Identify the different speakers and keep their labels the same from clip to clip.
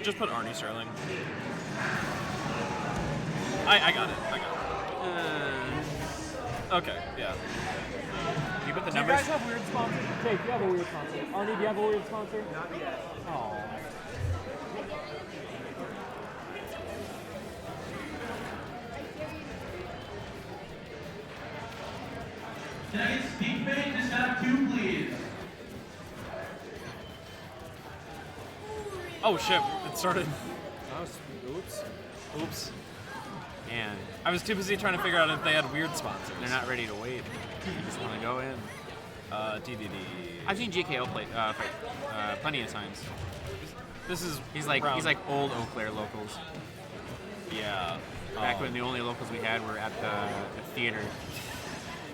Speaker 1: just put Arnie Sterling. I got it. Okay, yeah.
Speaker 2: You put the
Speaker 3: Do you
Speaker 2: numbers.
Speaker 3: guys have weird sponsors? Jake, you have a weird sponsor. Arnie, do you have a weird sponsor?
Speaker 4: Not yet.
Speaker 3: Oh.
Speaker 5: Can I get Speak Bait? Just have 2, please.
Speaker 1: Oh shit! It started.
Speaker 3: Oops.
Speaker 2: And
Speaker 1: I was too busy trying to figure out if they had weird sponsors.
Speaker 2: they're not ready to wait. You just want to go in.
Speaker 1: DDD.
Speaker 2: I've seen JKL play fight plenty of times.
Speaker 1: This is
Speaker 2: He's like
Speaker 1: round-
Speaker 2: old Eau Claire locals.
Speaker 1: Yeah.
Speaker 2: Back when the only locals we had were at the theater,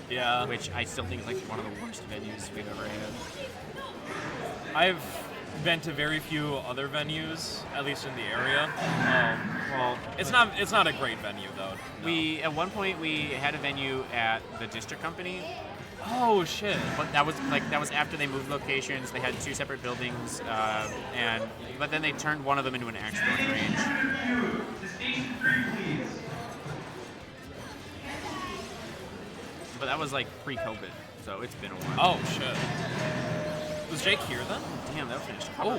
Speaker 1: Yeah.
Speaker 2: which I still think is like one of the worst venues we've ever had.
Speaker 1: I've been to very few other venues, at least in the area.
Speaker 2: Well,
Speaker 1: It's not a great venue though. No.
Speaker 2: we at one point we had a venue at the District Company,
Speaker 1: Oh shit.
Speaker 2: but that was after they moved locations. They had 2 separate buildings, but then they turned one of them into an axe throwing range.
Speaker 5: To station 3, please.
Speaker 2: But that was like pre-COVID, so it's been a while.
Speaker 1: Oh shit. Was Jake here then?
Speaker 2: Damn, that finished.
Speaker 1: Oh.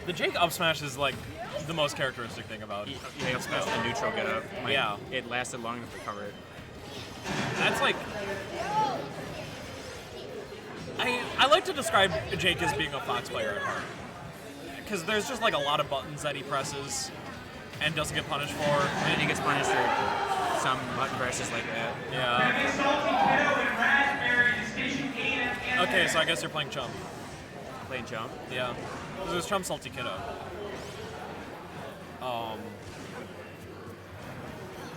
Speaker 1: The Jake up smash is like the most characteristic thing about.
Speaker 2: Yeah, especially the neutral get up.
Speaker 1: Yeah.
Speaker 2: It lasted long enough to cover it.
Speaker 1: That's like. I like to describe Jake as being a Fox player at heart. Because there's just like a lot of buttons that he presses and doesn't get punished for.
Speaker 2: And then he gets punished for some button presses like that.
Speaker 1: Yeah.
Speaker 5: Can I get Salty Kiddo and Raspberry to station 8 and
Speaker 1: Okay, so I guess you're playing Chump.
Speaker 2: Playing jump.
Speaker 1: Yeah. This is Chump Salty Kiddo.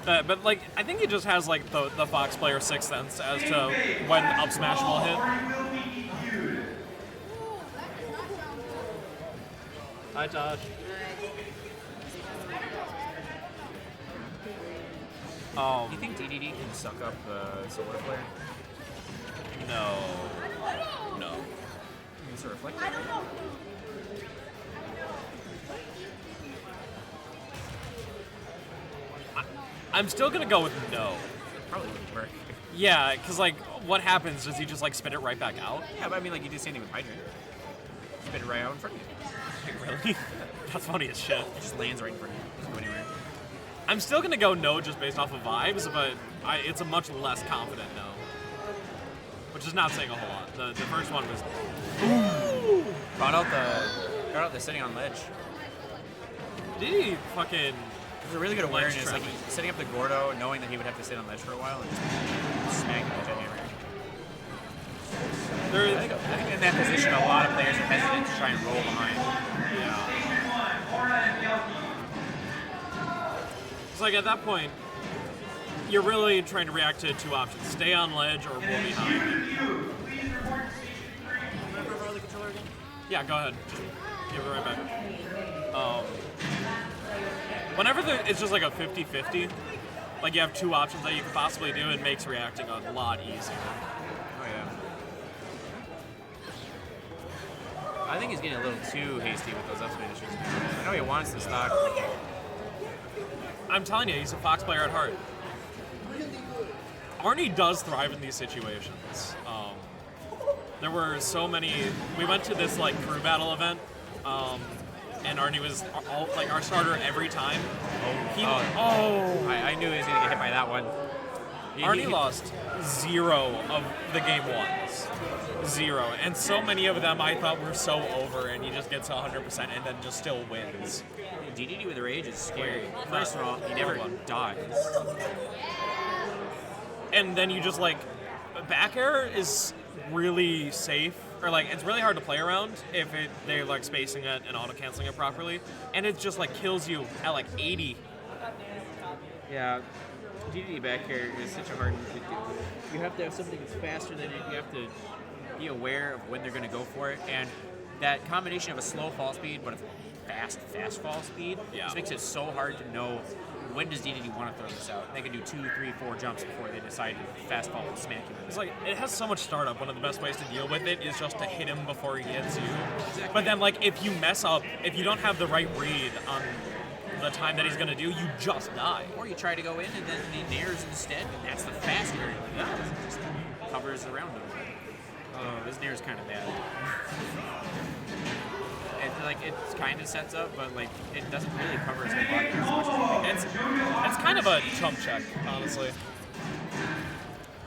Speaker 1: But like, I think he just has like the Fox player sixth sense as to when up smash will hit.
Speaker 5: will be EQ'd.
Speaker 1: Hi, Todd.
Speaker 2: Do you think DDD can suck up the Solar Flare?
Speaker 1: No. No.
Speaker 2: It's a reflector.
Speaker 1: I'm still gonna go with no.
Speaker 2: Probably wouldn't work.
Speaker 1: Yeah, because like, what happens? Does he just like spit it right back out?
Speaker 2: Yeah, but I mean, like you do the same thing with Hydrant. Spit it right out in front of you.
Speaker 1: Really? That's funny as shit.
Speaker 2: It just lands right in front of you. Doesn't go anywhere.
Speaker 1: I'm still gonna go no just based off of vibes, but it's a much less confident no. Which is not saying a whole lot. The first one was.
Speaker 2: Brought out the sitting on ledge.
Speaker 1: Did he fucking?
Speaker 2: It was a really good
Speaker 1: Ledge
Speaker 2: awareness, like
Speaker 1: trapping.
Speaker 2: setting up the Gordo, knowing that he would have to sit on ledge for a while, and just smack the ledge hammer.
Speaker 1: There,
Speaker 2: I think in that position, a lot of players are hesitant to try and roll behind.
Speaker 1: yeah.
Speaker 5: Station 1, Cora and Yelky.
Speaker 1: It's like at that point, you're really trying to react to 2 options: stay on ledge or roll behind.
Speaker 5: EQ. Please report to station 3.
Speaker 1: Yeah, go ahead. Just give it right back. Whenever it's just like a 50-50, like you have 2 options that you could possibly do, it makes reacting a lot easier.
Speaker 2: Oh yeah. I think he's getting a little too hasty with those up smashes. I know he wants the stock.
Speaker 1: I'm telling you, he's a Fox player at heart. Arnie does thrive in these situations. There were so many. We went to this like crew battle event, and Arnie was like our starter every time.
Speaker 2: I knew he was gonna get hit by that one.
Speaker 1: Arnie lost 0 of the game ones. 0. And so many of them I thought were so over, and he just gets 100% and then just still wins.
Speaker 2: DDD with rage is scary. First of all, he never dies.
Speaker 1: And then you just like, back air is really safe, or like it's really hard to play around if they're like spacing it and auto canceling it properly, and it just like kills you at like 80.
Speaker 2: Yeah, DDD back here is such a hard move to do. You have to have something that's faster than it. You have to be aware of when they're going to go for it, and that combination of a slow fall speed but a fast fall speed just makes it so hard to know when does DDD want to throw this out? They can do 2, 3, 4 jumps before they decide to fast fall and smack you.
Speaker 1: It's like, it has so much startup. One of the best ways to deal with it is just to hit him before he hits you. But then, like, if you mess up, if you don't have the right read on the time that he's going to do, you just die.
Speaker 2: Or you try to go in and then he nairs instead, and that's the fast area. Yeah. It just covers around him. Oh, this nair's kind of bad. It kind of sets up, but like it doesn't really cover his whole body as much as you think.
Speaker 1: It's kind of a chump check, honestly.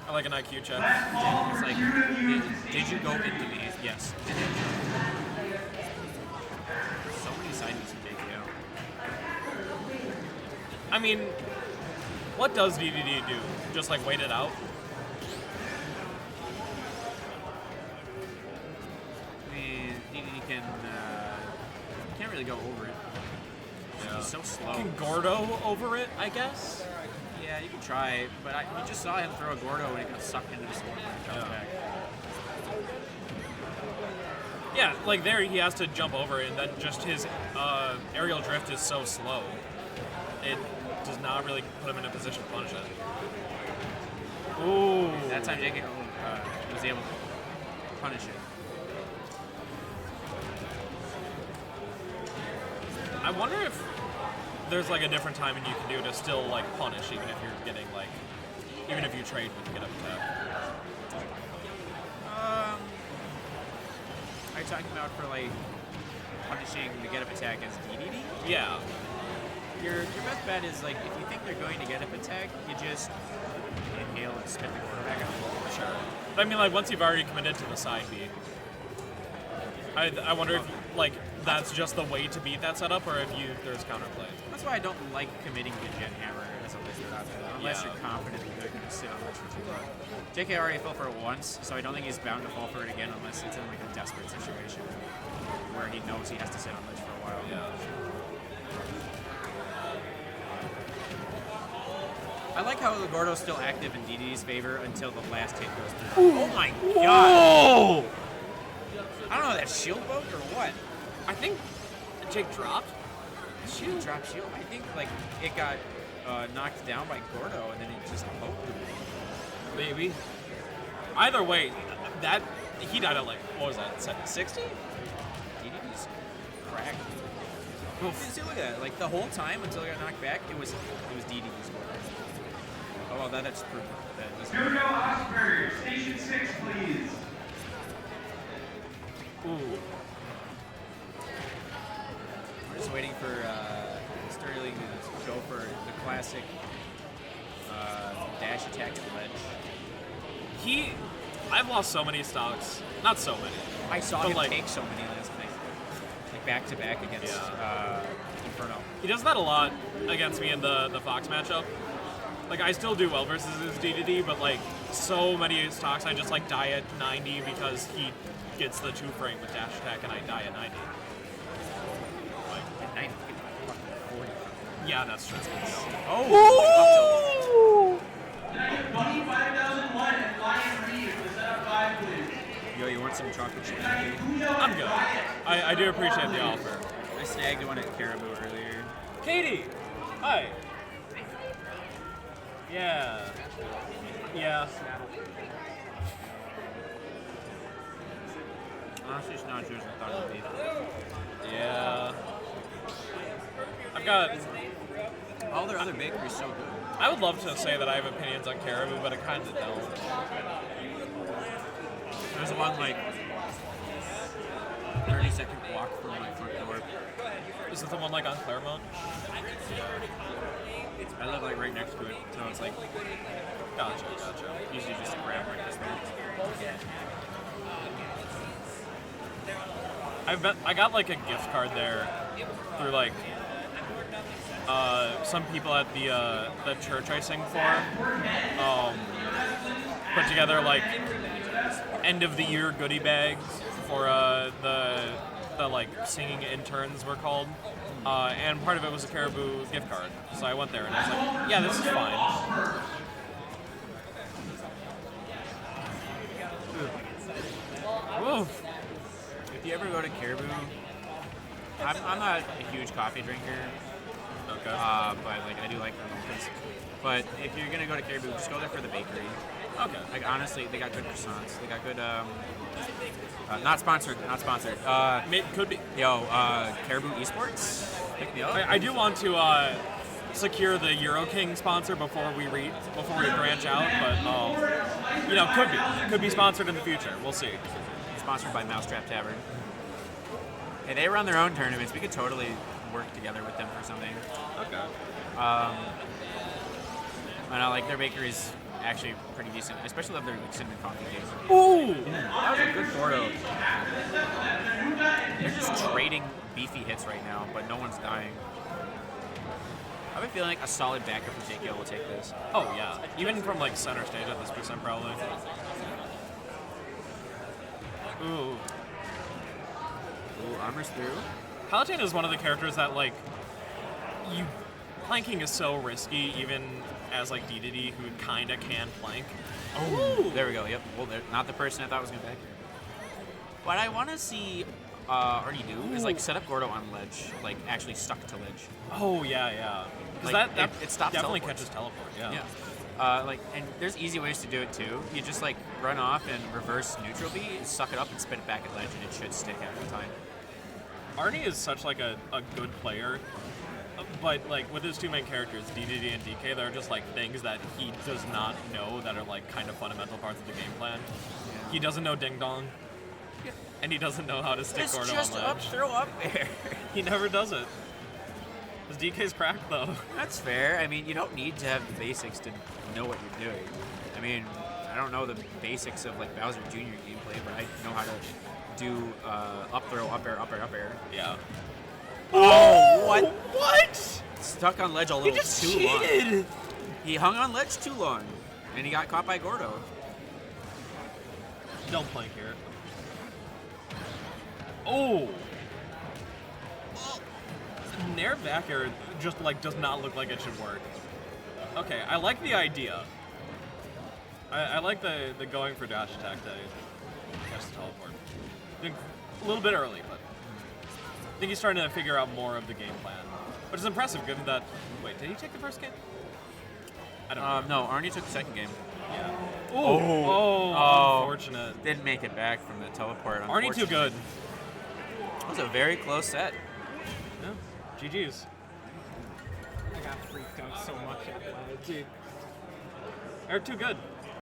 Speaker 1: I like an IQ check.
Speaker 2: Yeah, it's like, did you go into me? Yes. So many side moves from JKL.
Speaker 1: I mean, what does DDD do? Just like wait it out?
Speaker 2: I mean, DDD can't really go over it.
Speaker 1: Yeah.
Speaker 2: He's so slow.
Speaker 1: Can Gordo over it, I guess?
Speaker 2: Yeah, you can try, but you just saw him throw a Gordo and it got sucked into the storm when he comes back.
Speaker 1: Yeah, like there he has to jump over it, and then just his aerial drift is so slow. It does not really put him in a position to punish it. Ooh.
Speaker 2: That time JKL was able to punish it.
Speaker 1: I wonder if there's like a different timing you can do to still like punish, even if you're getting like, even if you trade with the get up attack.
Speaker 2: Are you talking about for like punishing the get up attack as DDD?
Speaker 1: Yeah.
Speaker 2: Your best bet is like if you think they're going to get up attack, you just inhale and spit the quarterback out.
Speaker 1: Sure. But I mean, like once you've already committed to the side B, I wonder if like that's just the way to beat that setup, or if there's counterplay.
Speaker 2: That's why I don't like committing to Gen Hammer as a listed option, unless you're confident that they're going to sit on ledge for too long. JK already fell for it once, so I don't think he's bound to fall for it again unless it's in like a desperate situation where he knows he has to sit on ledge for a while.
Speaker 1: Yeah.
Speaker 2: I like how the Gordo's still active in DDD's favor until the last hit goes through. Oh my god!
Speaker 1: Oh!
Speaker 2: I don't know, that shield boat or what?
Speaker 1: I think Jake dropped.
Speaker 2: Shield drop shield. I think like it got knocked down by Gordo and then it just poked him.
Speaker 1: Maybe. Either way, that he died at like what was that? 60?
Speaker 2: DDD's cracked. See, look at that. Like the whole time until he got knocked back, it was DDD's Gordo. Oh well, that's proof.
Speaker 5: Here we go, Osprey. Station 6, please.
Speaker 1: Ooh.
Speaker 2: We're just waiting for Sterling to go for the classic dash attack at ledge.
Speaker 1: I've lost so many stocks. Not so many.
Speaker 2: I saw
Speaker 1: But
Speaker 2: him
Speaker 1: like,
Speaker 2: take so many last night. Like back to back against Inferno.
Speaker 1: he does that a lot against me in the Fox matchup. Like I still do well versus his DDD, but like so many stocks I just like die at 90 because he gets the 2-frame with dash attack and I die at 90. Like,
Speaker 2: At 90, 40.
Speaker 1: yeah, that's true.
Speaker 2: Oh!
Speaker 5: Bunny 5001 and Lion Reed for setup 5, please.
Speaker 2: Yo, you want some chocolate chip?
Speaker 1: I'm good. I do appreciate the offer.
Speaker 2: I snagged one at Caribou earlier.
Speaker 1: Katie! Hi. Yeah. Yeah.
Speaker 2: Honestly, it's not yours. I thought it would be.
Speaker 1: Yeah. I've got...
Speaker 2: All their other bakeries so good.
Speaker 1: I would love to say that I have opinions on Caribou, but I kind of don't.
Speaker 2: There's one like 30-second walk from my front door.
Speaker 1: Is it the one like on Claremont?
Speaker 2: I live like right next to it, so it's like
Speaker 1: Gotcha.
Speaker 2: usually just a grab right this way.
Speaker 1: I got like a gift card there through like some people at the church I sing for put together like end of the year goodie bags for the like singing interns were called, and part of it was a Caribou gift card. So I went there and I was like, yeah, this is fine. Oof.
Speaker 2: If you ever go to Caribou, I'm not a huge coffee drinker,
Speaker 1: Okay.
Speaker 2: But like I do like them. But if you're gonna go to Caribou, just go there for the bakery.
Speaker 1: Okay.
Speaker 2: Like honestly, they got good croissants. They got good. Not sponsored. Not sponsored.
Speaker 1: Could be.
Speaker 2: Caribou Esports. Pick me up.
Speaker 1: I do want to secure the Euro King sponsor before we branch out, but could be sponsored in the future. We'll see.
Speaker 2: Sponsored by Mousetrap Tavern. Hey, they run their own tournaments. We could totally work together with them for something.
Speaker 1: Okay.
Speaker 2: And I like their bakery's actually pretty decent. I especially love their like, cinnamon coffee cake.
Speaker 1: Ooh!
Speaker 2: That was a good Gordo. They're just trading beefy hits right now, but no one's dying. I have a feeling like a solid backer for JKL will take this.
Speaker 1: Oh yeah, even from like center stage at this percent probably. Ooh.
Speaker 2: Armor's through.
Speaker 1: Palutena is one of the characters that like planking is so risky, even as like Dedede, who kinda can plank.
Speaker 2: Oh, there we go. Yep. Well, not the person I thought was gonna back here. What I want to see Arnie do is like set up Gordo on ledge, like actually stuck to ledge.
Speaker 1: Oh yeah. Because
Speaker 2: Like,
Speaker 1: that
Speaker 2: it stops
Speaker 1: definitely
Speaker 2: teleports.
Speaker 1: catches teleport. Yeah.
Speaker 2: Yeah. And there's easy ways to do it too. You just like run off and reverse neutral B, suck it up and spin it back at ledge, and it should stick every time.
Speaker 1: Arnie is such like a good player, but like with his two main characters, Dedede and DK, they're just like things that he does not know that are like kind of fundamental parts of the game plan.
Speaker 2: Yeah.
Speaker 1: He doesn't know ding dong, and he doesn't know how to stick
Speaker 2: It's
Speaker 1: Gordo
Speaker 2: just
Speaker 1: on
Speaker 2: up
Speaker 1: ledge.
Speaker 2: throw up there.
Speaker 1: He never does it. His DK's cracked though.
Speaker 2: That's fair. I mean, you don't need to have the basics to know what you're doing. I mean, I don't know the basics of like Bowser Jr. gameplay, but I know how to do up throw, up air, up air, up air.
Speaker 1: Yeah.
Speaker 2: Oh, what?
Speaker 1: What?
Speaker 2: Stuck on ledge a
Speaker 1: He
Speaker 2: little
Speaker 1: just
Speaker 2: too long.
Speaker 1: cheated.
Speaker 2: He hung on ledge too long, and he got caught by Gordo.
Speaker 1: Don't plank here. Oh. Nair back air just like does not look like it should work. Okay, I like the idea. I like the going for dash attack to catch the teleport. I think a little bit early, but I think he's starting to figure out more of the game plan. Which is impressive given that. Wait, did he take the first game? I don't know.
Speaker 2: No, Arnie took the second game.
Speaker 1: Yeah.
Speaker 2: Oh.
Speaker 1: Unfortunate.
Speaker 2: Didn't make it back from the teleport.
Speaker 1: Arnie too good.
Speaker 2: It was a very close set.
Speaker 1: Yeah. GG's.
Speaker 3: I got freaked out so much at that, dude.
Speaker 1: They're too good.